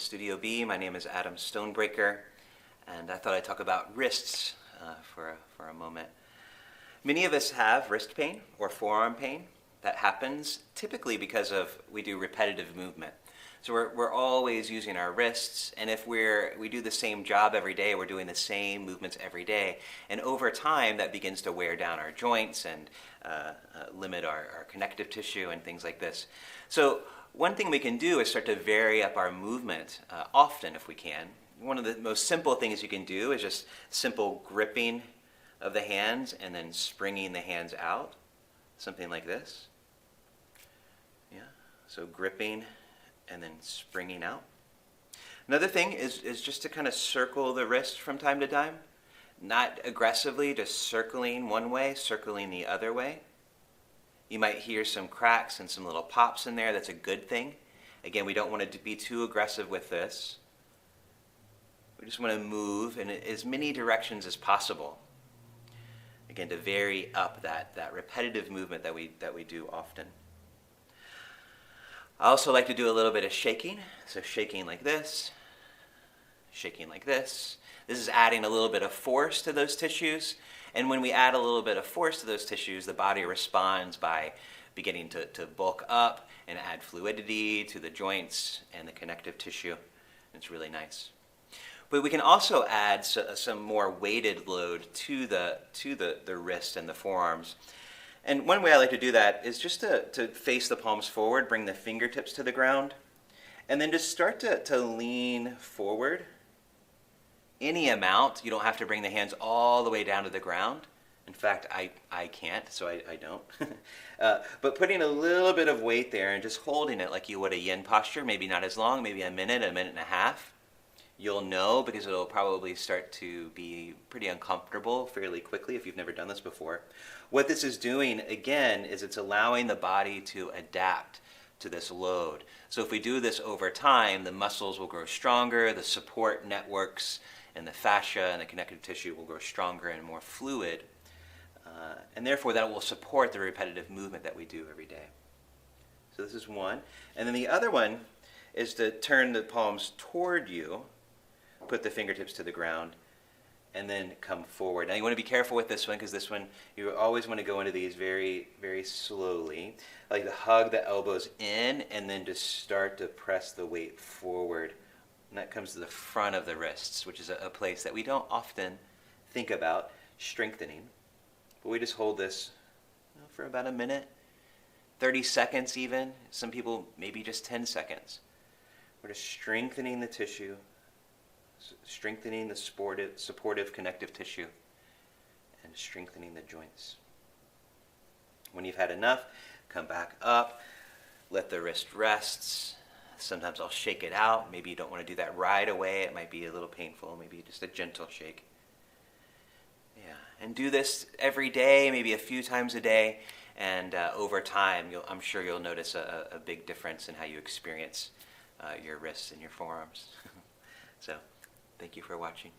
Studio B. My name is Adam Stonebreaker, and I thought I'd talk about wrists for a moment. Many of us have wrist pain or forearm pain that happens typically because we do repetitive movement. So we're always using our wrists, and if we do the same job every day, we're doing the same movements every day, and over time that begins to wear down our joints and limit our connective tissue and things like this. So one thing we can do is start to vary up our movement often if we can. One of the most simple things you can do is just simple gripping of the hands and then springing the hands out, something like this. Yeah, so gripping and then springing out. Another thing is just to kind of circle the wrist from time to time. Not aggressively, just circling one way, circling the other way. You might hear some cracks and some little pops in there. That's a good thing. Again, we don't want to be too aggressive with this. We just want to move in as many directions as possible. Again, to vary up that repetitive movement that we do often. I also like to do a little bit of shaking. So shaking like this, shaking like this. This is adding a little bit of force to those tissues. And when we add a little bit of force to those tissues, the body responds by beginning to bulk up and add fluidity to the joints and the connective tissue. It's really nice. But we can also add some more weighted load to the wrist and the forearms. And one way I like to do that is just to face the palms forward, bring the fingertips to the ground, and then just start to lean forward. Any amount. You don't have to bring the hands all the way down to the ground. In fact, I can't, so I don't. But putting a little bit of weight there and just holding it like you would a yin posture, maybe not as long, maybe a minute and a half. You'll know because it'll probably start to be pretty uncomfortable fairly quickly if you've never done this before. What this is doing, again, is it's allowing the body to adapt to this load. So if we do this over time, the muscles will grow stronger, the support networks and the fascia and the connective tissue will grow stronger and more fluid, and therefore that will support the repetitive movement that we do every day. So this is one. And then the other one is to turn the palms toward you, put the fingertips to the ground, and then come forward. Now you want to be careful with this one because this one, you always want to go into these very, very slowly. I like to hug the elbows in and then just start to press the weight forward. And that comes to the front of the wrists, which is a place that we don't often think about strengthening. But we just hold this for about a minute, 30 seconds even. Some people maybe just 10 seconds. We're just strengthening the tissue, strengthening the supportive connective tissue, and strengthening the joints. When you've had enough, come back up, let the wrist rest. Sometimes I'll shake it out. Maybe you don't want to do that right away. It might be a little painful. Maybe just a gentle shake. Yeah, and do this every day, maybe a few times a day, and over time, I'm sure you'll notice a big difference in how you experience your wrists and your forearms. So, thank you for watching.